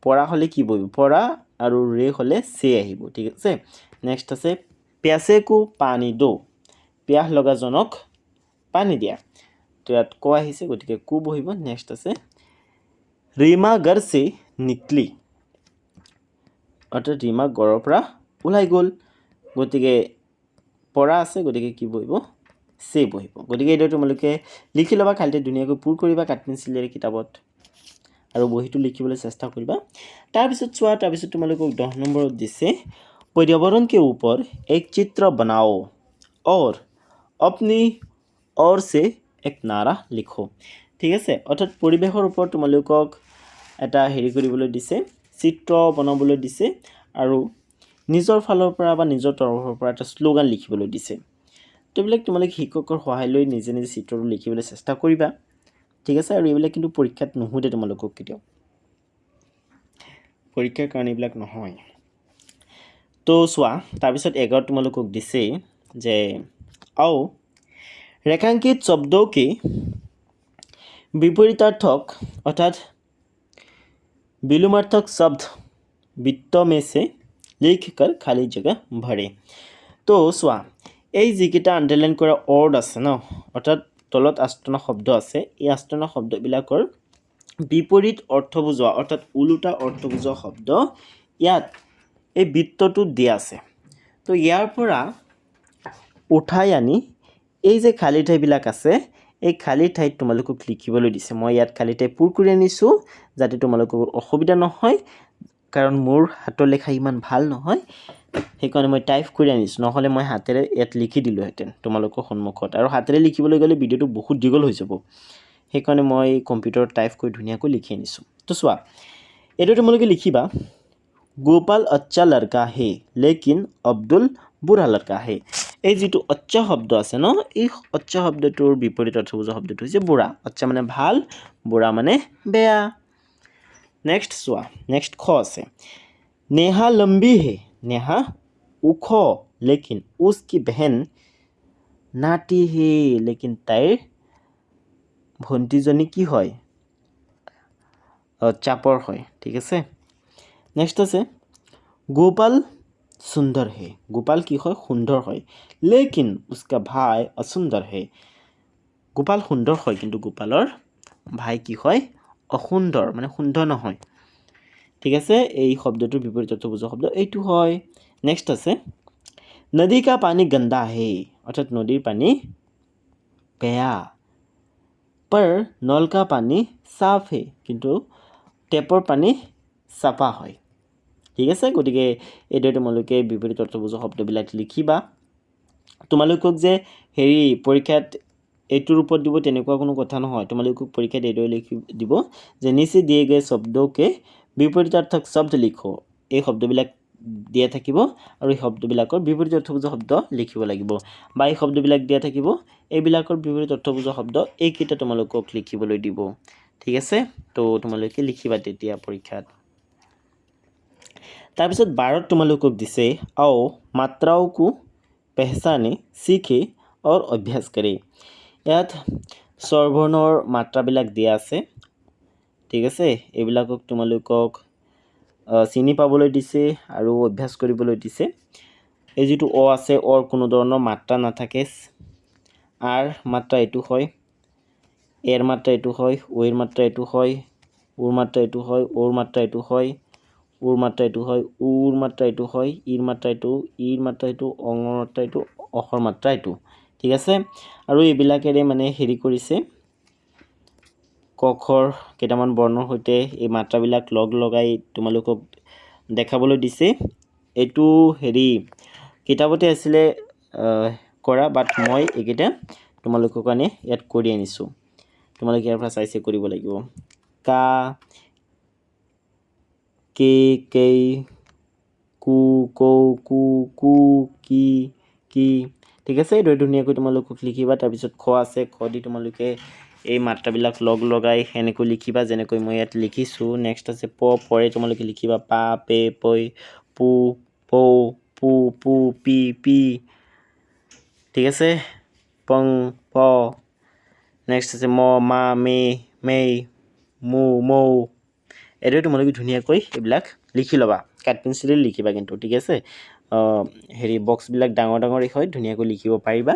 পৰা হ'লে কি বহিব পৰা আৰু ৰে হ'লে চে আহিব ঠিক আছে নেক্সট আছে প্যাসেকো পানী দো পিয়াহ লগাজনক পানী দিয়া তো ইয়াত ক আহিছে গতিকে কু বহিব নেক্সট আছে ৰীমা ঘৰ চে নিকলি অৰ্থাৎ ৰীমা ঘৰৰ পৰা ওলাই গ'ল গতিকে পৰা আছে গতিকে কি বহিব চে বহিব গতিকে এইদৰে তোমালোকে লিখি ল'বা খালিতে ধুনীয়াকৈ পূৰ কৰিবা কাঠ পেঞ্চিলেৰে কিতাপত আৰু বহিটো লিখিবলৈ চেষ্টা কৰিবা তাৰপিছত চোৱা তাৰপিছত তোমালোকক 10 নম্বৰত দিছে पर्यावरण के ऊपर एक चित्र बनाओ और अपनी ओर से एक नारा लिखो ঠিক আছে অৰ্থাৎ পৰিৱেশৰ ওপৰত তোমালোকক এটা হেৰি কৰিবলৈ দিছে চিত্ৰ বনাবলৈ দিছে আৰু নিজৰ ফালৰ পৰা বা নিজৰ তৰফৰ পৰা এটা স্লোগান লিখিবলৈ দিছে তো এইবিলাক তোমালোকে শিক্ষকৰ সহায় লৈ নিজে নিজে চিত্ৰটো লিখিবলৈ চেষ্টা কৰিবা ঠিক আছে আৰু এইবিলাক কিন্তু পৰীক্ষাত নুসুধে তোমালোকক কেতিয়াও পৰীক্ষাৰ কাৰণে এইবিলাক নহয় তো চোৱা তাৰপিছত 11 তোমালোকক দিছে যে आओ रेखांकित शब्दों के विपरीतार्थक अर्थात विलोमार्थक शब्द वृत्तों में से लिखकर खाली जगह भरे तो चोৱা এই যিকেইটা আণ্ডাৰলাইন কৰা ৱৰ্ড আছে ন অৰ্থাৎ তলত আস্তনা শব্দ আছে এই আস্তনা শব্দবিলাকৰ বিপৰীত অৰ্থ বুজোৱা অৰ্থাৎ উলোটা অৰ্থ বুজোৱা শব্দ ইয়াত এই বৃত্তটোত দিয়া আছে তো ইয়াৰ পৰা উঠাই আনি এই যে খালী ঠাইবিলাক আছে এই খালী ঠাইত তোমালোকক লিখিবলৈ দিছে মই ইয়াত খালী ঠাই পূৰ কৰি আনিছোঁ যাতে তোমালোকৰ অসুবিধা নহয় কাৰণ মোৰ হাতৰ লেখা ইমান ভাল নহয় সেইকাৰণে মই টাইপ কৰি আনিছোঁ নহ'লে মই হাতেৰে ইয়াত লিখি দিলোহেঁতেন তোমালোকৰ সন্মুখত আৰু হাতেৰে লিখিবলৈ গ'লে ভিডিঅ'টো বহুত দীঘল হৈ যাব সেইকাৰণে মই কম্পিউটাৰত টাইপ কৰি ধুনীয়াকৈ লিখি আনিছোঁ তো চোৱা এইটো তোমালোকে লিখিবা গোপাল আচ্ছা লড়কা হে লেকিন আব্দুল বুঢ়া লড়কা হে এই যিটো আচ্ছা শব্দ আছে ন এই আচ্ছা শব্দটোৰ বিপৰীত অৰ্থ বুজোৱা শব্দটো হৈছে বুঢ়া আচ্ছা মানে ভাল বুঢ়া মানে বেয়া নেক্সট চোৱা নেক্সট খ আছে নেহা লম্বী হে নেহা ওখ लेकिन उसकी बहन नाटी है लेकिन তাইৰ ভণ্টিজনী কি হয় চাপৰ হয় ঠিক আছে নেক্সট আছে गोपाल सुंदर है गोपाल की হয় সুন্দৰ হয় लेकिन उसका भाई असुंदर है गोपाल সুন্দৰ হয় কিন্তু গোপালৰ ভাই কি হয় অসুন্দৰ মানে সুন্দৰ নহয় ঠিক আছে এই শব্দটোৰ বিপৰীত অৰ্থ বুজোৱা শব্দ এইটো হয় নেক্সট আছে नदी का पानी गंदा है অৰ্থাৎ নদীৰ পানী বেয়া पर नल का पानी साफ है কিন্তু টেপৰ পানী চাফা হয় ঠিক আছে গতিকে এইদৰে তোমালোকে বিপৰীত অৰ্থ বুজোৱা শব্দবিলাক লিখিবা তোমালোকক যে হেৰি পৰীক্ষাত এইটোৰ ওপৰত দিব তেনেকুৱা কোনো কথা নহয় তোমালোকক পৰীক্ষাত এইদৰে লিখি দিব যে নিচে দিয়ে গए शब्दों के বিপৰীতাৰ্থক শব্দ লিখো এই শব্দবিলাক দিয়া থাকিব আৰু এই শব্দবিলাকৰ বিপৰীত অৰ্থ বুজোৱা শব্দ লিখিব লাগিব বা এই শব্দবিলাক দিয়া থাকিব এইবিলাকৰ বিপৰীত অৰ্থ বুজোৱা শব্দ এইকেইটা তোমালোকক লিখিবলৈ দিব ঠিক আছে তো তোমালোকে লিখিবা তেতিয়া পৰীক্ষাত তাৰপিছত 12 তোমালোকক দিছে आओ मात्राओं को पहचाने सीखे और अभ्यास करे ইয়াত স্বৰবৰ্ণৰ মাত্ৰাবিলাক দিয়া আছে ঠিক আছে এইবিলাকক তোমালোকক চিনি পাবলৈ দিছে আৰু অভ্যাস কৰিবলৈ দিছে এই যেটো অ আছে অৰ কোনো ধৰণৰ মাত্ৰা নাথাকে আৰ মাত্ৰা এটো হয় এৰ মাত্ৰা এটো হয় ওৰ মাত্ৰা এটো হয় ওৰ মাত্ৰা এটো হয় ওৰ মাত্ৰা এটো হয় ওৰ মাত্ৰা এটো হয় ওৰ মাত্ৰা এটো হয় ইৰ মাত্ৰা এটো ইৰ মাত্ৰা এটো অঙৰ মাত্ৰা এটো অখৰ মাত্ৰা এটো ঠিক আছে আৰু এইবিলাকেৰে মানে হেৰি কৰিছে কখৰ কেইটামান বৰ্ণৰ সৈতে এই মাত্ৰাবিলাক লগ লগাই তোমালোকক দেখাবলৈ দিছে এটো হেৰি কিতাপতে আছিলে কৰা বাট মই এইকেইটা তোমালোকৰ কাৰণে ইয়াত কৰি আনিছো তোমালোকে ইয়াৰ পৰা চাইছে কৰিব লাগিব কা কে কে কু কো কু কু কি কি ঠিক আছে এইদৰে ধুনীয়াকৈ তোমালোকক লিখিবা তাৰপিছত খ আছে খ দি তোমালোকে এই মাত্ৰাবিলাক লগ লগাই হেনেকৈ লিখিবা যেনেকৈ মই ইয়াত লিখিছো নেক্সট আছে প পৰে তোমালোকে লিখিবা পা পে পই পু পৌ পু পু পি পি ঠিক আছে পং প নেক্সট আছে ম মা মে মেই মু মৌ এইদৰে তোমালোকে ধুনীয়াকৈ এইবিলাক লিখি ল'বা কাট পেন্সিলে লিখিবা কিন্তু ঠিক আছে হেৰি বক্সবিলাক ডাঙৰ ডাঙৰ হয় ধুনীয়াকৈ লিখিব পাৰিবা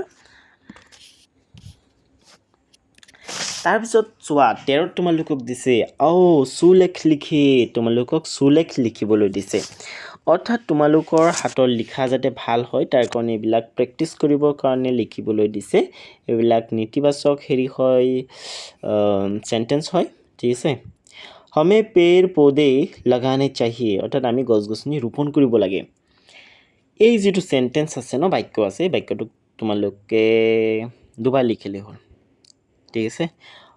তাৰপিছত চোৱা 13 তোমালোকক দিছে আও সুলেখ লিখি তোমালোকক সুলেখ লিখিবলৈ দিছে অৰ্থাৎ তোমালোকৰ হাতৰ লিখা যাতে ভাল হয় তাৰ কাৰণে এইবিলাক প্ৰেক্টিস কৰিবৰ কাৰণে লিখিবলৈ দিছে এইবিলাক নীতিবাচক হেৰি হয় সেন্টেন্স হয় ঠিক আছে हमें पेड़ पौधे लगाने चाहिए অর্থাৎ আমি গছ-গছনি ৰোপণ কৰিব লাগে এই যেটো সেন্টেন্স আছে ন বাক্য আছে বাক্যটো তোমালোকে দুবাৰ লিখিলে হ'ল ঠিক আছে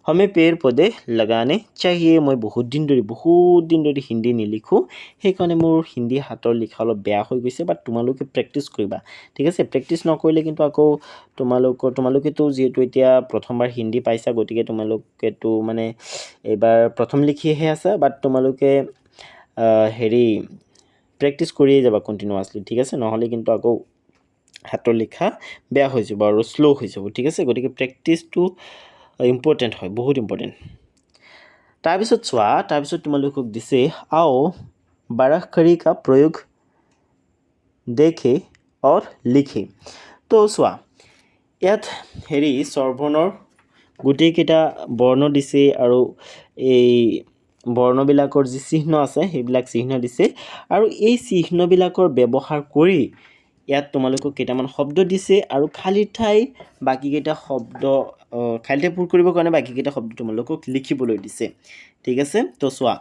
हमें पेड़ पौधे लगाने चाहिए মই বহুত দিন ধৰি হিন্দী নিলিখো সেইকাৰণে মোৰ হিন্দী হাতৰ লিখা অলপ বেয়া হৈ গৈছে বাট তোমালোকে প্ৰেক্টিস কৰিবা ঠিক আছে প্ৰেক্টিস নকৰিলে কিন্তু আকৌ তোমালোকেতো যেহেতু এতিয়া প্ৰথমবাৰ হিন্দী পাইছা গতিকে তোমালোকেতো মানে এবাৰ প্ৰথম লিখিহে আছে বাট তোমালোকে হেৰি প্ৰেক্টিস কৰিয়ে যাবা কন্টিনিউয়াসলি ঠিক আছে নহলে কিন্তু আকৌ হাতৰ লিখা বেয়া হৈ যাব আৰু স্লো হৈ যাব ঠিক আছে গতিকে প্ৰেক্টিসটো ইম্পৰ্টেন্ট হয় বহুত ইম্পৰ্টেন্ট তাৰপিছত চোৱা তাৰপিছত তোমালোকক দিছে आओ बाराखड़ी का प्रयोग देखे और लिखे তো চোৱা ইয়াত হেৰি স্বৰবৰ্ণৰ গুটি কেইটা বৰ্ণ দিছে আৰু এই বৰ্ণবিলাকৰ যি চিহ্ন আছে সেইবিলাক চিহ্ন দিছে আৰু এই চিহ্নবিলাকৰ ব্যৱহাৰ কৰি ইয়াত তোমালোকক কেইটামান শব্দ দিছে আৰু খালি ঠাই বাকি কেইটা শব্দ খালি ঠাই পূৰ কৰিবৰ কাৰণে বাকি কেইটা শব্দ তোমালোকক লিখিবলৈ দিছে ঠিক আছে তো চোৱা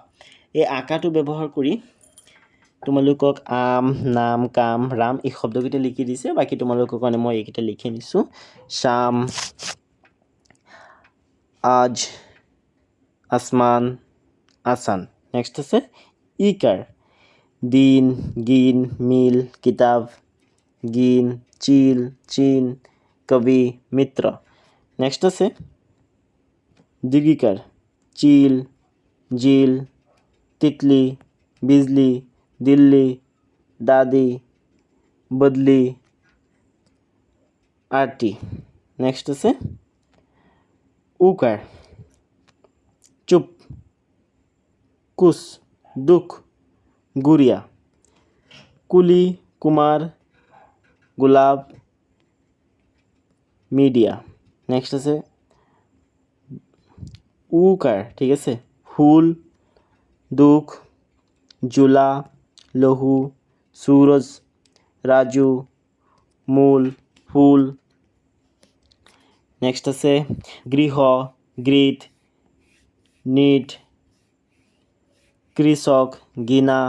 এই আকাটো ব্যৱহাৰ কৰি তোমালোকক আম নাম কাম ৰাম এই শব্দকেইটা লিখি দিছে বাকি তোমালোকৰ কাৰণে মই এইকেইটা লিখি নিছো শাম আজ আসমান আসান নেক্সট আছে ইকাৰ দিন গিন মিল কিতাব গিন চিল চিন কবি মিত্ৰ নেক্সট আছে দীৰ্ঘিকাৰ চিল জিল তিতলি বিজলি দিল্লী দাদি বদলি আৰটি নেক্সট আছে উকাৰ চুপ কুছ দুখ গুৰিয়া কুলি কুমাৰ গোলাপ মিডিয়া নেক্সট আছে উকাৰ ঠিক আছে ফুল দুখ জোলা লহু সূৰজ ৰাজু মূল ফুল নেক্সট আছে গৃহ গ্ৰীড নিড কৃষক গিনা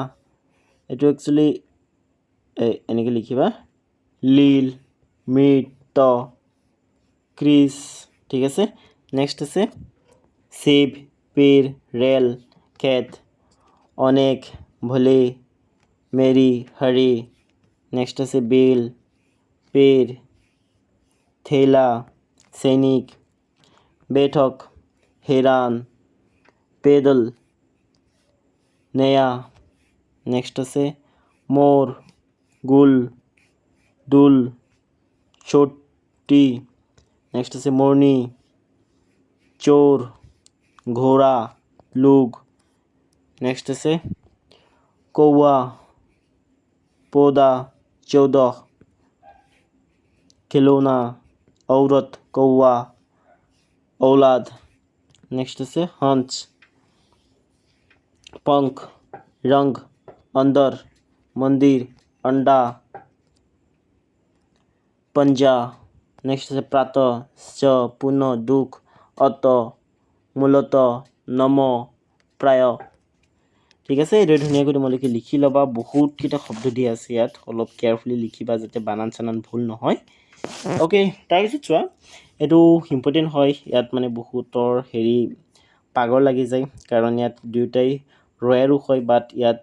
এইটো একচুৱেলি এনেকৈ লিখিবা লীল মৃত ক্ৰিছ ঠিক আছে নেক্সট আছে সেব পেৰ ৰেল খেত অনেক ভলে মেৰি হৰি নেক্সট আছে বেল পেৰ থেলা সৈনিক बैठक हैरान पैदल नया नेक्स्ट আছে मोर गुल दुल छोटी नेक्स्ट আছে मोरनी चोर घोड़ा लोग नेक्स्ट আছে कौआ पौधा 14 खिलौना औरत कौआ औलाद नेक्स्ट আছে हंस पंख रंग अंदर मंदिर अंडा पंजा नेक्स्ट আছে प्रातः स पुनः दुख अत मूलत नम प्राय ঠিক আছে এইদৰে ধুনীয়াকৈ তোমালোকে লিখি ল'বা বহুতকেইটা শব্দ দিয়া আছে ইয়াত অলপ কেয়াৰফুলি লিখিবা যাতে বানান চানান ভুল নহয় ওকে তাৰপিছত চোৱা এইটো ইম্পৰ্টেণ্ট হয় ইয়াত মানে বহুতৰ হেৰি পাগল লাগি যায় কাৰণ ইয়াত দুয়োটাই ৰয়াৰ হয় বাট ইয়াত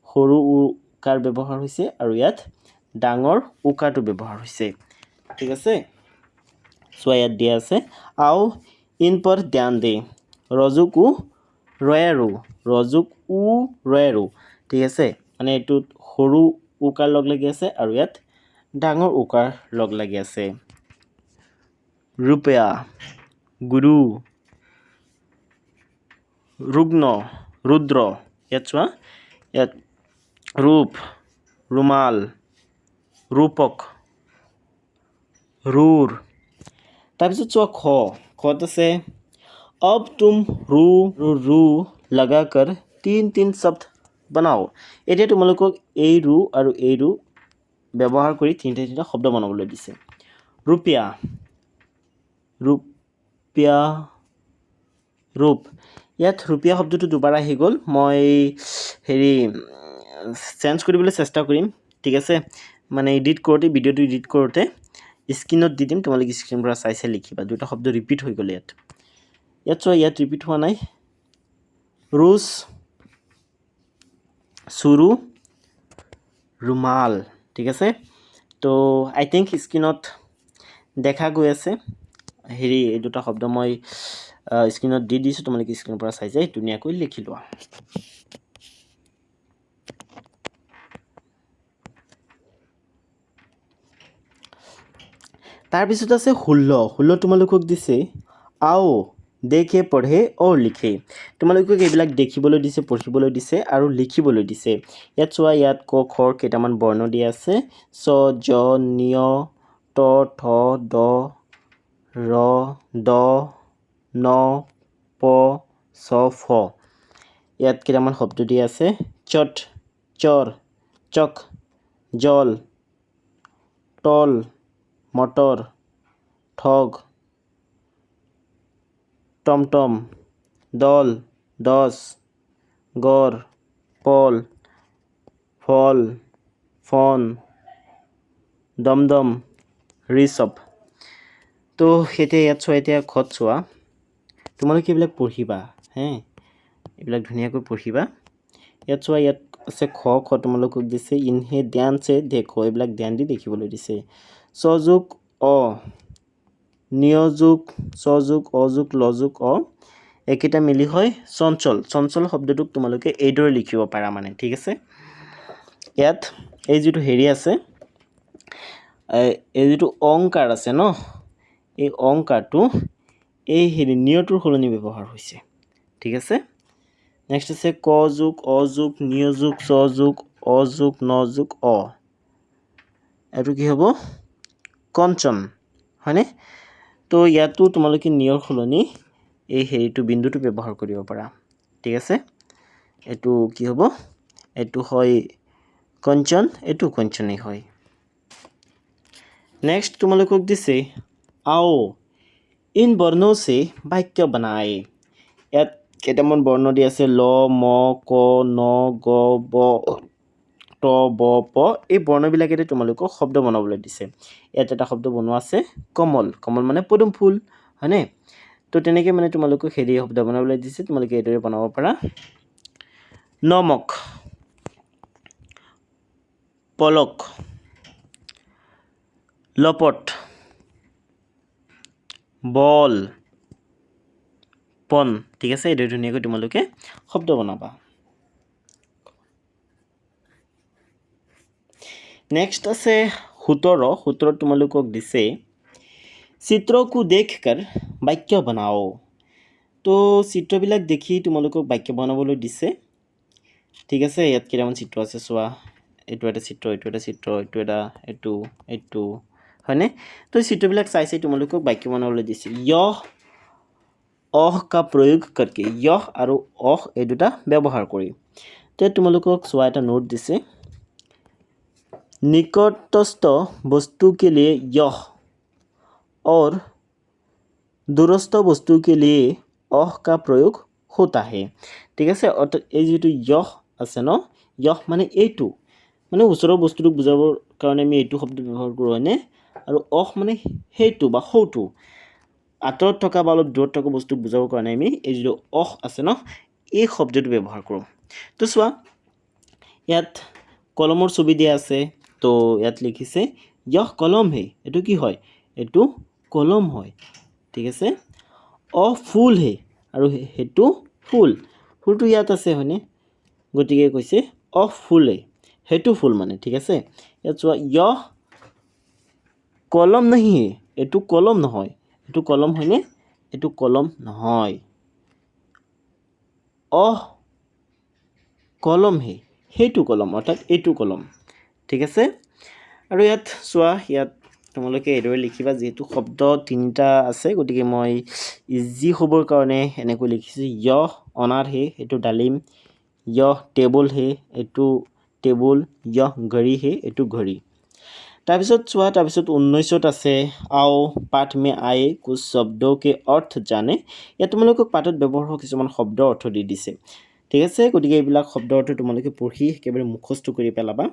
সৰু উকাৰ ব্যৱহাৰ হৈছে আৰু ইয়াত ডাঙৰ উকাৰটো ব্যৱহাৰ হৈছে ঠিক আছে চোৱা ইয়াত দিয়া আছে আও ইন পৰ ধ্যান দে ৰজুকু ৰয়াৰু ৰজুক উ ৰয়াৰু ঠিক আছে মানে এইটোত সৰু উকাৰ লগ লাগি আছে আৰু ইয়াত ডাঙৰ উকাৰ লগ লাগি আছে रुपया गुरु रुग्न रुद्र यात चोৱা यात रूप रुमाल रूपक रूर তাৰপিছত চোৱা খত আছে अब तुम रू लगाकर तीन शब्द बनाओ এতিয়া তোমালোকক এই ৰু আৰু এই ৰু ব্যৱহাৰ কৰি তিনিটা শব্দ বনাবলৈ দিছে रुपया रुपया रूप ইয়াত रुपया শব্দটো দুবাৰ আহি গ'ল মই হেৰি চেঞ্জ কৰিবলৈ চেষ্টা কৰিম ঠিক আছে মানে এডিট কৰোঁতে ভিডিঅ'টো এডিট কৰোঁতে স্ক্ৰীনত দি দিম তোমালোকে স্ক্ৰীনৰ পৰা চাই চাই লিখিবা দুটা শব্দ ৰিপিট হৈ গ'ল ইয়াত চোৱা ইয়াত ৰিপিট হোৱা নাই ৰুছ চুৰু ৰুমাল ঠিক আছে তো আই থিংক স্ক্ৰীনত দেখা গৈ আছে হেৰি এই দুটা শব্দ মই স্ক্ৰীনত দি দিছোঁ তোমালোকে স্ক্ৰীনৰ পৰা চাই চাই ধুনীয়াকৈ লিখি লোৱা তাৰপিছত আছে 16 তোমালোকক দিছে আও দেখে পঢ়ে और লিখে তোমালোকক এইবিলাক দেখিবলৈ দিছে পঢ়িবলৈ দিছে আৰু লিখিবলৈ দিছে ইয়াত চোৱা ইয়াত ক খৰ কেইটামান বৰ্ণ দিয়া আছে স জ নিয় ট ঠ ড ৰ দ ন প ছ ফ ইয়াত কেইটামান শব্দ দিয়া আছে চট চৰ চক জল টল মটৰ ঠগ টমটম দল দছ গড় পল ফল ফন দমদম ঋষভ তো এতিয়া ইয়াত চোৱা এতিয়া খত চোৱা তোমালোকে এইবিলাক পঢ়িবা হে এইবিলাক ধুনীয়াকৈ পঢ়িবা ইয়াত চোৱা ইয়াত আছে খ তোমালোকক দিছে ইনহে ধ্যান চে দেখো এইবিলাক ধ্যান দি দেখিবলৈ দিছে সযোগ অ নিয়যোগ সযোগ অযোগ লযোগ অ একেটা মিলি হয় চঞ্চল চঞ্চল শব্দটোক তোমালোকে এইদৰে লিখিব পাৰা মানে ঠিক আছে ইয়াত এই যিটো হেৰি আছে এই যেটো অংকাৰ আছে ন এই অংকাৰটো এই হেৰি নিয়টোৰ সলনি ব্যৱহাৰ হৈছে ঠিক আছে নেক্সট আছে ক যোগ অ যোগ নিয় যোগ চ যোগ অ যোগ ন যোগ অ এটো কি হ'ব কঞ্চন হয়নে তো ইয়াতো তোমালোকে নিয়ৰ সলনি এই হেৰিটো বিন্দুটো ব্যৱহাৰ কৰিব পাৰা ঠিক আছে এটো কি হ'ব এটো হয় কঞ্চন এটো কঞ্চনেই হয় नेक्स्ट তোমালোকক দিছে आओ इन वर्णों से वाक्य बनाए ইয়াত কেইটামান বৰ্ণ দি আছে ল ম ক ন গ ব ট ব প এই বৰ্ণবিলাকেৰে তোমালোকক শব্দ বনাবলৈ দিছে ইয়াত এটা শব্দ বনোৱা আছে কমল কমল মানে পদুম ফুল হয়নে তো তেনেকৈ মানে তোমালোকক হেৰি শব্দ বনাবলৈ দিছে তোমালোকে এইদৰে বনাব পাৰা নমক পলক লপট বল পন ঠিক আছে এইদৰে ধুনীয়াকৈ তোমালোকে শব্দ বনাবা नेक्स्ट আছে 17 তোমালোকক দিছে চিত্ৰ को देखकर বাক্য बनाओ তো চিত্ৰবিলাক দেখি তোমালোকক বাক্য বনাবলৈ দিছে ঠিক আছে ইয়াত কেইটামান চিত্ৰ আছে চোৱা এইটো এটা চিত্ৰ এইটো এটা চিত্ৰ এইটো এটা এইটো হয়নে তো চিত্ৰবিলাক চাই চাই তোমালোকক বাক্য বনাবলৈ দিছে यह অহ का प्रयोग करके यह আৰু অহ এই দুটা ব্যৱহাৰ কৰি তো তোমালোকক চোৱা এটা নোট দিছে निकटस्थ वस्तु के लिए यह और दूरस्थ वस्तु के लिए अह का प्रयोग होता है ठीक है अर्थात এই যেটো यह আছে ন यह মানে এইটো মানে ওচৰৰ বস্তুটো বুজাবৰ কাৰণে আমি এইটো শব্দ ব্যৱহাৰ কৰোঁ হয়নে আৰু অহ মানে হেতু বা হৌটো আতৰত থকা বা অলপ দূৰত থকা বস্তু বুজাবৰ কাৰণে আমি এই যেটো অহ আছে ন এই শব্দটো ব্যৱহাৰ কৰোঁ তো চোৱা ইয়াত কলমৰ ছবি দিয়া আছে তো ইয়াত লিখিছে यह কলম হে এটো কি হয় এটো কলম হয় ঠিক আছে অ ফুল হে আৰু হেতু ফুল ফুলটো ইয়াত আছে হয়নে গতিকে কৈছে অ ফুল হে হেতু ফুল মানে ঠিক আছে ইয়াত চোৱা यह কলম নহয় এটো কলম নহয় এটো কলম হয়নে এটো কলম নহয় অ কলম হে হেতু কলম অৰ্থাৎ এটো কলম ঠিক আছে আৰু ইয়াত চোৱা ইয়াত তোমালোকে এইদৰে লিখিবা যেহেতু শব্দ তিনিটা আছে গতিকে মই ইজি হ'বৰ কাৰণে এনেকৈ লিখিছোঁ यह অনাৰ হে এটো ডালিম यह টেবুল হে এটো টেবুল यह ঘড়ী হে এটো ঘড়ী তাৰপিছত চোৱা তাৰপিছত 19ত আছে आओ पाठ में आए कुछ शब्दों के अर्थ जाने ইয়াত তোমালোকক পাঠত ব্যৱহাৰ হোৱা কিছুমান শব্দৰ অৰ্থ দি দিছে ঠিক আছে গতিকে এইবিলাক শব্দৰ অৰ্থ তোমালোকে পঢ়ি একেবাৰে মুখস্থ কৰি পেলাবা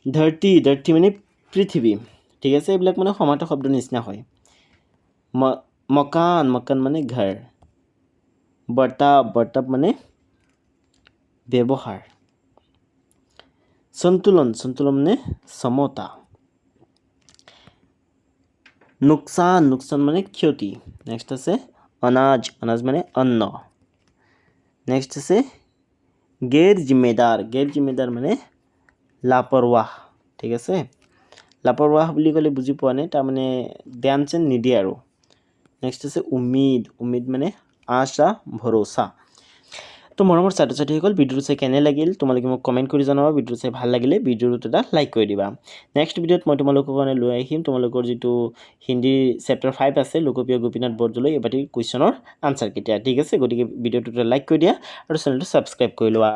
धरती धरती মানে পৃথিৱী ঠিক আছে এইবিলাক মানে সমাৰ্থক শব্দ নিচিনা হয় मकान मकान মানে ঘৰ बर्ताव बर्ताव মানে ব্যৱহাৰ संतुलन संतुलन মানে समता नुकसान नुकसान মানে ক্ষতি নেক্সট আছে अनाज अनाज মানে অন্ন नेक्स्ट আছে गैर जिम्मेदार মানে लापरवाह ঠিক আছে लापरवाह বুলি ক'লে বুজি পোৱা নাই তাৰ মানে ধ্যান চেন নিদিয়ে আৰু নেক্সট আছে उम्मीद মানে আশা ভৰসা তো মৰমৰ ছাত্ৰ ছাত্ৰীসকল ভিডিঅ'টো চাই কেনে লাগিল তোমালোকে মোক কমেণ্ট কৰি জনাবা ভিডিঅ'টো চাই ভাল লাগিলে ভিডিঅ'টো এটা লাইক কৰি দিবা নেক্সট ভিডিঅ'ত মই তোমালোকৰ কাৰণে লৈ আহিম তোমালোকৰ যেটো হিন্দী চেপ্টাৰ 5 আছে লোকপ্ৰিয় গোপীনাথ বৰদলৈ এবাটি কুৱেশ্যনৰ আনসাৰ কেতিয়া ঠিক আছে গতিকে ভিডিঅ'টো লাইক কৰি দিয়া আৰু চেনেলটো সাবস্ক্ৰাইব কৰি লোৱা